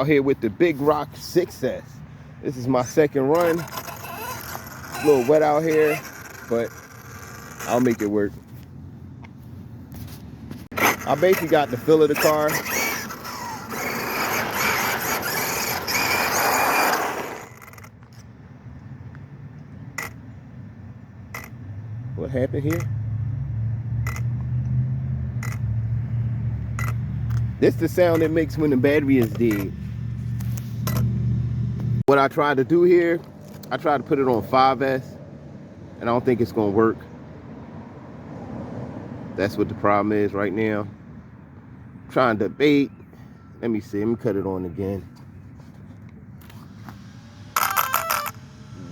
out here with the Big Rock 6S. This is my second run. It's a little wet out here, but I'll make it work. I basically got the feel of the car. What happened here? This is the sound it makes when the battery is dead. What I tried to do here, I tried to put it on 5S, and I don't think it's gonna work. That's what the problem is right now. I'm trying to debate. Let me see, let me cut it on again.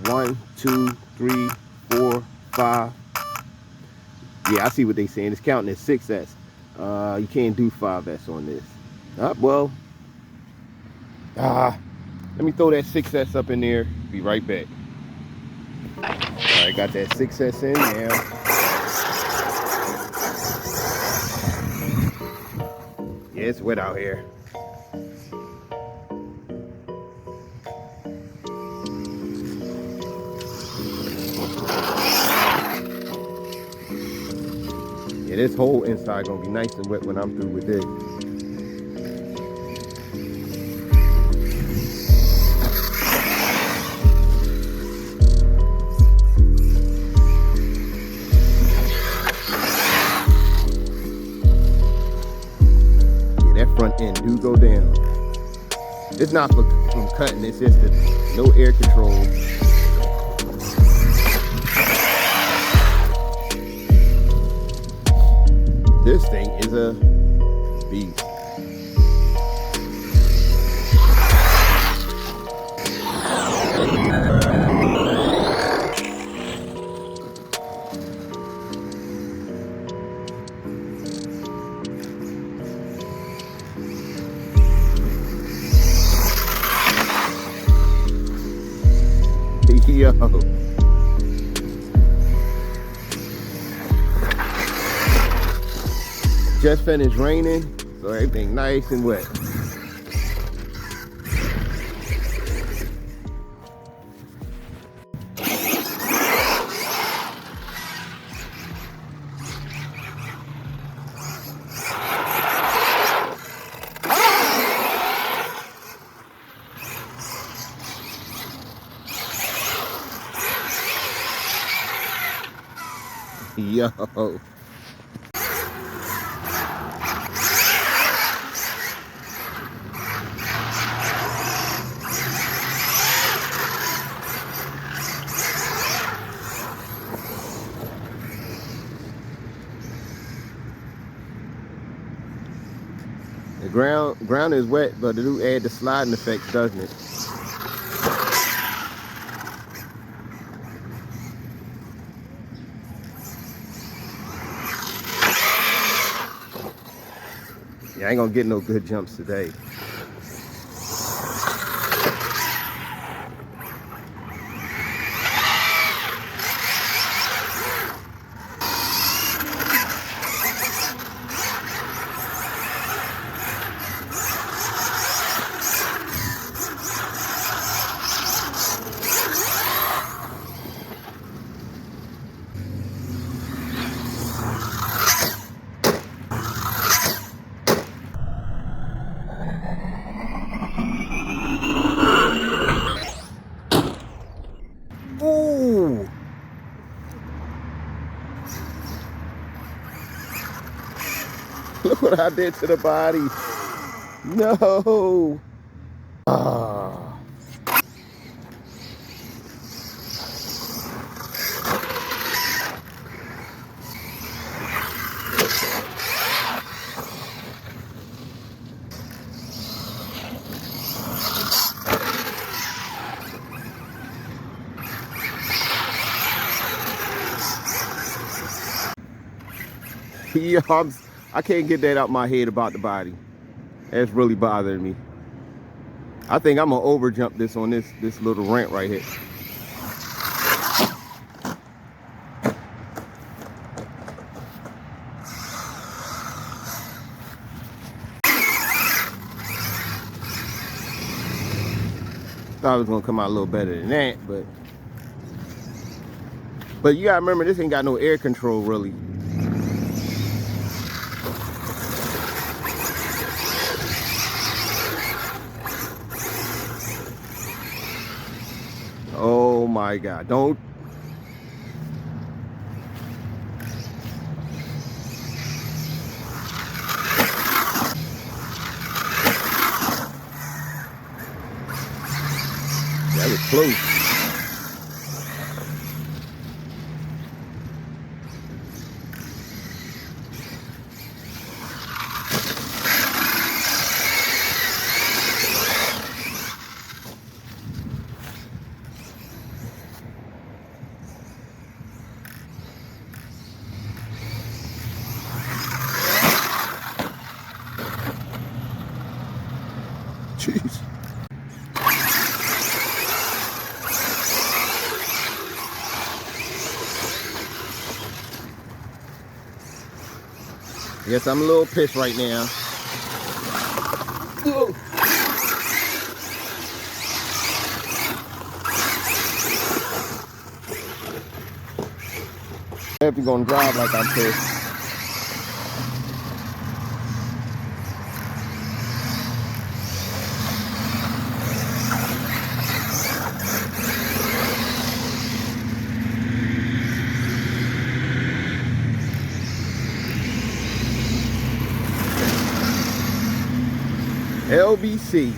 1, 2, 3, 4, 5. Yeah, I see what they're saying. It's counting as 6S. You can't do 5S on this. Well, let me throw that 6S up in there. Be right back. All right, got that 6S in now. Yeah, it's wet out here. Yeah, this whole inside gonna be nice and wet when I'm through with this. Front end do go down. It's not from cutting, it's just that no air control. This thing is a beast. Yo. Just finished raining, so everything nice and wet. Yo. The ground is wet, but it do add the sliding effect, doesn't it? Yeah, I ain't gonna get no good jumps today. Ooh. Look what I did to the body. No. Yo, I can't get that out my head about the body. That's really bothering me. I think I'm gonna over jump this on this little ramp right here. thought it was gonna come out a little better than that, but you gotta remember, this ain't got no air control really. Oh my God, don't. That was close. Jeez. Yes, I'm a little pissed right now. Whoa. If you're gonna drive like I'm pissed. LBC.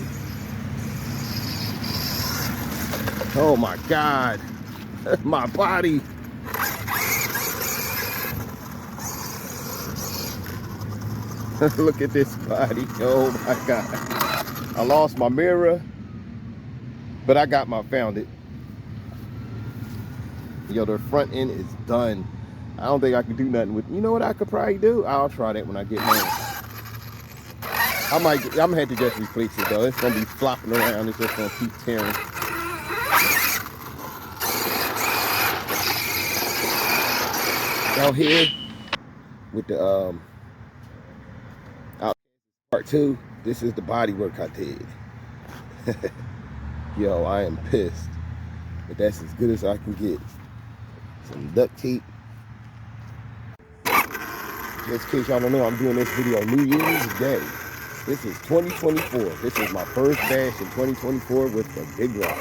Oh my God. My body. Look at this body. Oh my God. I lost my mirror, but I found it. Yo, the front end is done. I don't think I can do nothing with, you know what I could probably do? I'll try that when I get home. I'm gonna have to just replace it though. It's gonna be flopping around. It's just gonna keep tearing. Out here with the out part 2, this is the body work I did. Yo, I am pissed, but that's as good as I can get. Some duct tape. Just in case y'all don't know, I'm doing this video New Year's Day. This is 2024. This is my first bash in 2024 with the big rock.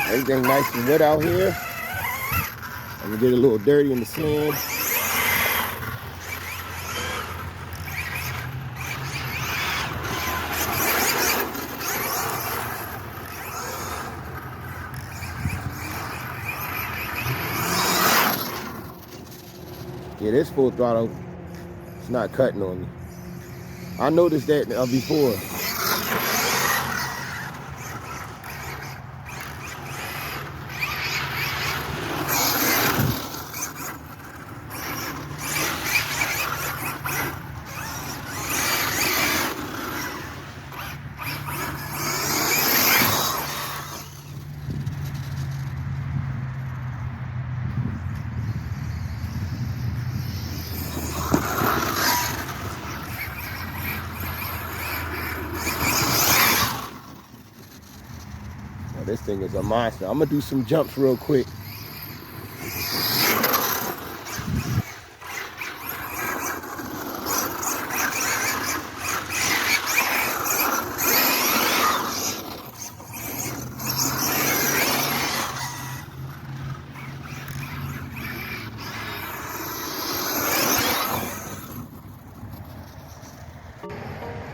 Everything nice and wet out here. I'm gonna get a little dirty in the sand. Yeah, this full throttle, it's not cutting on me. I noticed that before. This thing is a monster. I'm gonna do some jumps real quick.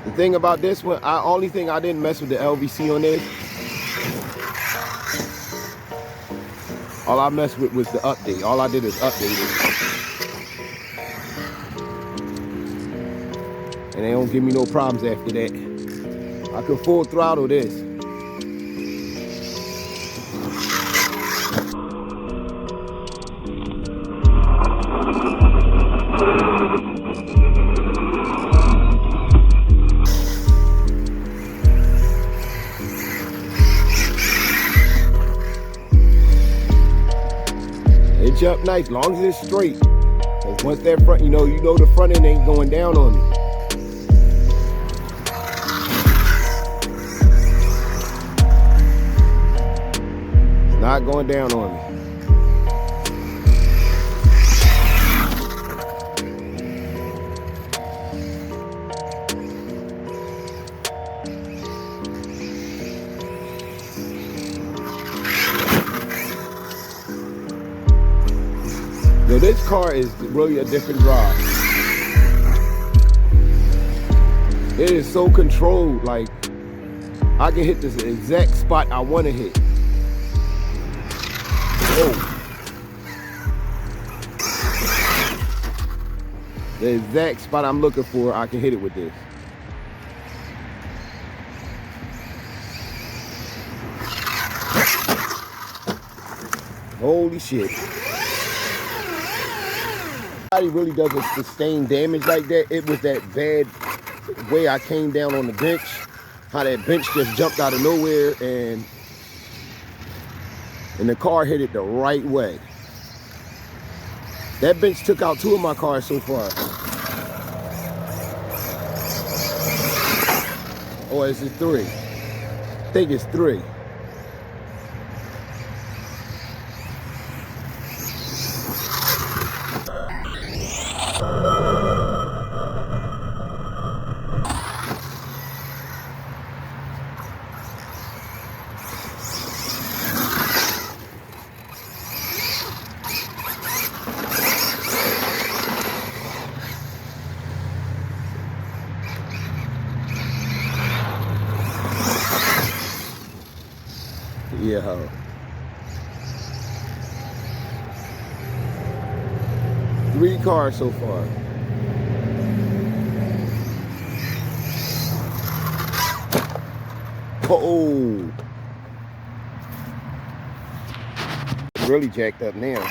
The thing about this one, only thing I didn't mess with the LVC on this. All I messed with was the update. All I did is update it. And they don't give me no problems after that. I could full throttle this. cinch up nice, long as it's straight. Cause once that front, you know the front end ain't going down on me. It's not going down on me. Yo, this car is really a different drive. It is so controlled, like I can hit this exact spot I want to hit. Oh. The exact spot I'm looking for, I can hit it with this. Holy shit. Body really doesn't sustain damage like that. It was that bad way I came down on the bench, how that bench just jumped out of nowhere, and the car hit it the right way. That bench took out 2 of my cars so far. Or is it 3? I think it's 3. Yeah. 3 cars so far. Oh, really jacked up now.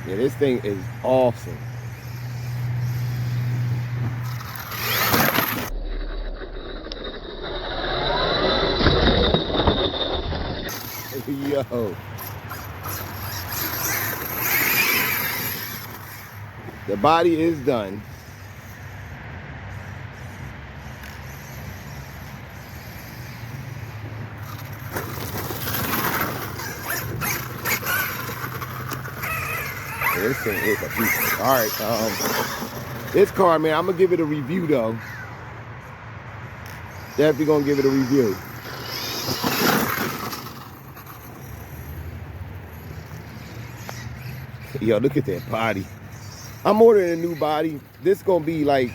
Yeah, this thing is awesome. Yo. The body is done. This thing is a beast. All right, this car, man, I'm gonna give it a review though. Definitely gonna give it a review. Yo, look at that body. I'm ordering a new body. This gonna be like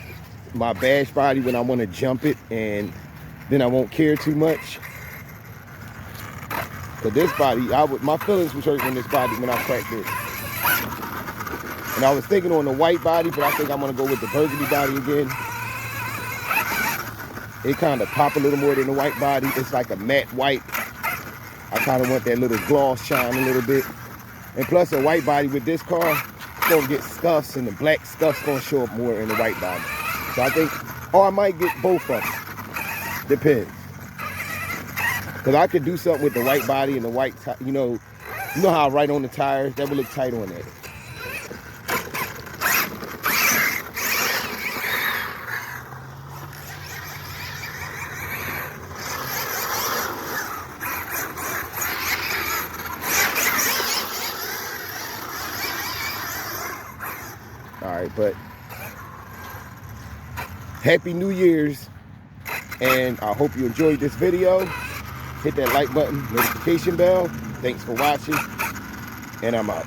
my bash body when I want to jump it, and then I won't care too much. But this body, my feelings was hurt when this body when I cracked this. And I was thinking on the white body, but I think I'm gonna go with the burgundy body again. It kind of pop a little more than the white body. It's like a matte white. I kind of want that little gloss shine a little bit. And plus a white body with this car, it's gonna get scuffs, and the black scuffs gonna show up more in the white body. So I think, or I might get both of them. Depends. Cause I could do something with the white body and the white, you know how right on the tires, that would look tight on that. All right, but Happy New Year's, and I hope you enjoyed this video. Hit that like button, notification bell. Thanks for watching, and I'm out.